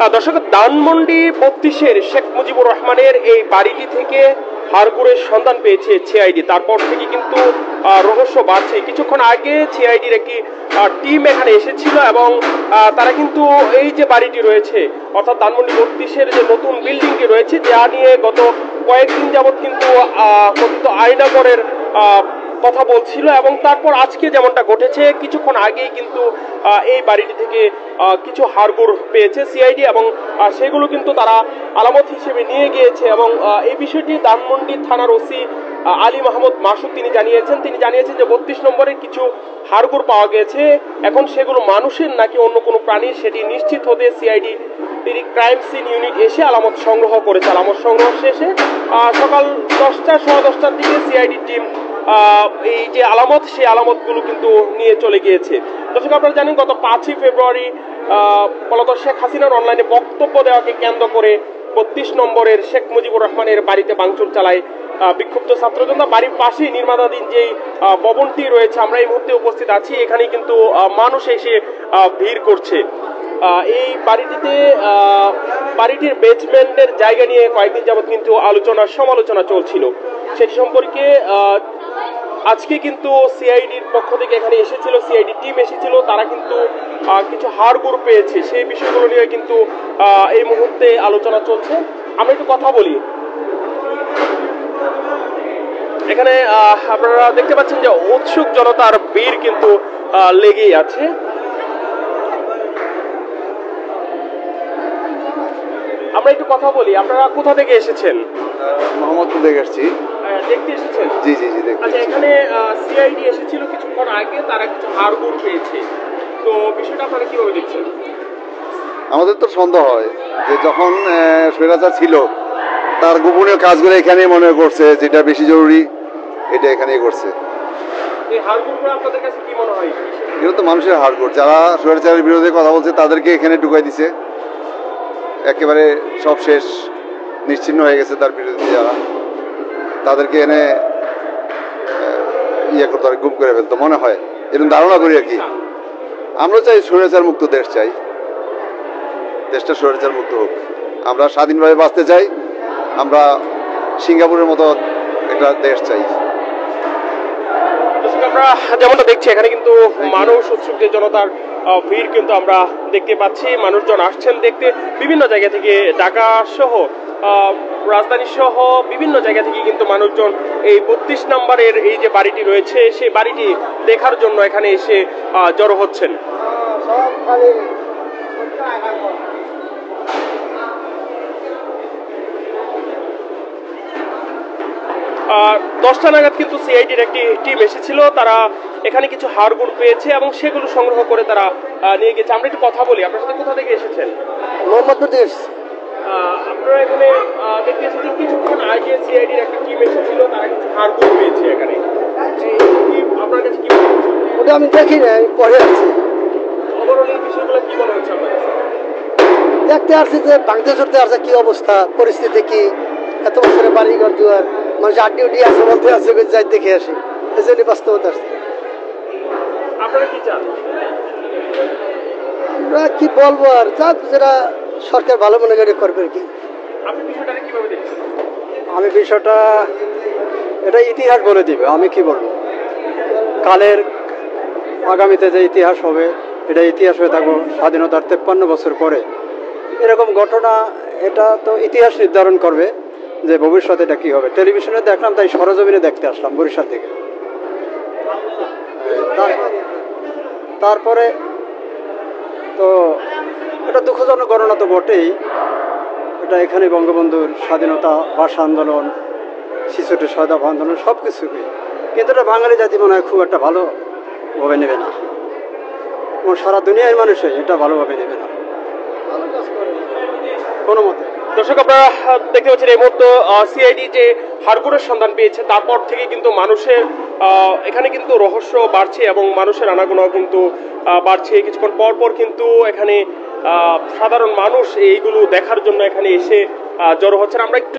দর্শক, ধানমন্ডি ৩২-এর শেখ মুজিবুর রহমানের এই বাড়িটি থেকে হাড়গোড়ের সন্ধান পেয়েছে সিআইডি। তারপর থেকে কিন্তু রহস্য বাড়ছে। কিছুক্ষণ আগে সিআইডির একটি টিম এখানে এসেছিল এবং তারা কিন্তু এই যে বাড়িটি রয়েছে, অর্থাৎ ধানমন্ডি ৩২-এর যে নতুন বিল্ডিংটি রয়েছে, যা নিয়ে গত কয়েকদিন যাবৎ কিন্তু কথিত আয়নাগরের কথা বলছিল এবং তারপর আজকে যেমনটা ঘটেছে, কিছুক্ষণ আগেই কিন্তু এই বাড়িটি থেকে কিছু হাড়গোড় পেয়েছে সিআইডি এবং সেগুলো কিন্তু তারা আলামত হিসেবে নিয়ে গিয়েছে। এবং এই বিষয়টি ধানমন্ডি থানার ওসি আলী মাহমুদ মাসুদ তিনি জানিয়েছেন যে ৩২ নম্বরের কিছু হাড়গোড় পাওয়া গেছে। এখন সেগুলো মানুষের নাকি অন্য কোনো প্রাণীর সেটি নিশ্চিত হতে সিআইডি ক্রাইম সিন ইউনিট এসে আলামত সংগ্রহ করেছে। আলামত সংগ্রহ শেষে সকাল 10টা, সোয়া 10টার দিকে সিআইডি টিম এই যে আলামত, সেই আলামতগুলো কিন্তু নিয়ে চলে গিয়েছে। দর্শক, আপনারা জানেন গত 5ই ফেব্রুয়ারি মূলত শেখ হাসিনার অনলাইনে বক্তব্য দেওয়াকে কেন্দ্র করে ৩২ নম্বরের শেখ মুজিবুর রহমানের বাড়িতে ভাঙচুর চালায় বিক্ষুব্ধ ছাত্র জনতা। বাড়ির পাশেই নির্মাণাধীন যেই ভবনটি রয়েছে, আমরা এই মুহূর্তে উপস্থিত আছি, এখানেই কিন্তু মানুষ এসে ভিড় করছে। এই বাড়িটির বেসমেন্টের জায়গা নিয়ে কয়েকদিন যাবৎ কিন্তু সমালোচনা চলছিল। সেটি সম্পর্কে আজকে কিন্তু সিআইডির পক্ষ থেকে এখানে এসেছিল, সিআইডি টিম এসেছিল, তারা কিন্তু কিছু হাড়গোড় পেয়েছে। সেই বিষয়গুলো নিয়ে কিন্তু এই মুহূর্তে আলোচনা চলছে। আমরা একটু কথা বলি। এখানে আপনারা দেখতে পাচ্ছেন যে উৎসুক জনতার ভিড় কিন্তু লেগেই আছে। আমরা একটু কথা বলি। আপনারা কোথা থেকে এসেছেন? মোহাম্মদপুর থেকে আসছি। দেখতে এসেছেন? জি জি জি। আচ্ছা, এখানে সিআইডি এসেছিল কিছুক্ষণ আগে, তারা কিছু হাড়গোড় পেয়েছে, তো বিষয়টা আপনারা কিভাবে দেখছেন? আমাদের তো সন্দেহ হয় যে যখন স্বৈরাচার ছিল তার গোপনীয় কাজগুলো এখানে মনে করছে, যেটা বেশি জরুরি এটা এখানেই করছে। এই হাড়গোড়গুলো আপনাদের কাছে কি মনে হয়? এগুলো তো মানুষের হাড়গোড়। যারা স্বৈরাচারের বিরুদ্ধে কথা বলছে তাদেরকে এখানে ঢুকাই দিছে, একেবারে সব শেষ, নিশ্চিহ্ন হয়ে গেছে তার বিরুদ্ধে যারা, তাদেরকে এনে ইয়ে করতে গুম করে ফেলতো মনে হয়, এরকম ধারণা করি আর কি। আমরা চাই স্বৈরাচার মুক্ত দেশ চাই, দেশটা স্বৈরাচার মুক্ত হোক। আমরা স্বাধীনভাবে বাঁচতে চাই, আমরা সিঙ্গাপুরের মতো একটা দেশ চাই। আমরা যেমনটা দেখছি এখানে কিন্তু মানুষ, উৎসুক জনতার ভিড় কিন্তু আমরা দেখতে পাচ্ছি। মানুষজন আসছেন দেখতে, বিভিন্ন জায়গা থেকে, ঢাকা সহ রাজধানী সহ বিভিন্ন জায়গা থেকে কিন্তু মানুষজন এই ৩২ নম্বরের এই যে বাড়িটি রয়েছে, সেই বাড়িটি দেখার জন্য এখানে এসে জড়ো হচ্ছেন। 10টা নাগাদ কিন্তু সিআইডির একটি টিম এসেছিল, তারা এখানে কিছু হাড়গোড় পেয়েছে এবং সেগুলো সংগ্রহ করে তারা নিয়ে গেছে। আমরা একটু কথা বলি। আপনার সাথে কোথা থেকে এসেছেন? মোহাম্মদপুর থেকে। আপনারা এখানে দেখতে এসেছেন কিছুক্ষণ আগে সিআইডির একটা টিম এসেছিল, তারা কিছু হাড়গোড় পেয়েছে এখানে। আপনার কাছে কি মনে হচ্ছে? ওটা আমি দেখি না, আমি পরে আসছি। ওভারঅল এই বিষয়গুলো কি মনে হচ্ছে আপনার কাছে? দেখতে আসছি যে ভাঙতে চড়তে আসছে, কি অবস্থা, পরিস্থিতি কি, এত বছরে বাড়িঘর জোয়ার, মানুষ আড্ডি উড্ডি আছে বলতে আসছে, যাই দেখে আসি, এই জন্য বাস্তবতা আসছে। আপনারা কি চান? আমরা কি বলবো আর, যাক যেটা সরকার ভালো মনে করে করবে আর কি। আপনি বিষয়টা কিভাবে দেখছেন? আমি বিষয়টা এটা ইতিহাস বলে দিবে, আমি কি বলবো, কালের আগামীতে যে ইতিহাস হবে এটা ইতিহাস হয়ে থাকবো। স্বাধীনতার 53 বছর পরে এরকম ঘটনা, এটা তো ইতিহাস নির্ধারণ করবে যে ভবিষ্যতে এটা কি হবে। টেলিভিশনে দেখলাম, তাই সরজমিনে দেখতে আসলাম বরিশাল থেকে। তারপরে তো এটা দুঃখজনক ঘটনা তো বটেই। এটা এখানে বঙ্গবন্ধুর স্বাধীনতা, ভাষা আন্দোলন, ৬৬ শহীদ আন্দোলন সব কিছুকে, কিন্তু এটা বাঙালি জাতি মনে হয় খুব একটা ভালোভাবে নেবে না, এবং সারা দুনিয়ার মানুষই এটা ভালোভাবে নেবে না কোনো মতে। দর্শক, আপনারা দেখতে পাচ্ছেন এই মুহূর্তে সিআইডি যে হাড়গোড়ের সন্ধান পেয়েছে, তারপর থেকে কিন্তু মানুষের এখানে কিন্তু রহস্য বাড়ছে এবং মানুষের আনাগোনাও কিন্তু বাড়ছে। কিছুক্ষণ পর পর কিন্তু এখানে সাধারণ মানুষ এইগুলো দেখার জন্য এখানে এসে জড়ো হচ্ছেন। আমরা একটু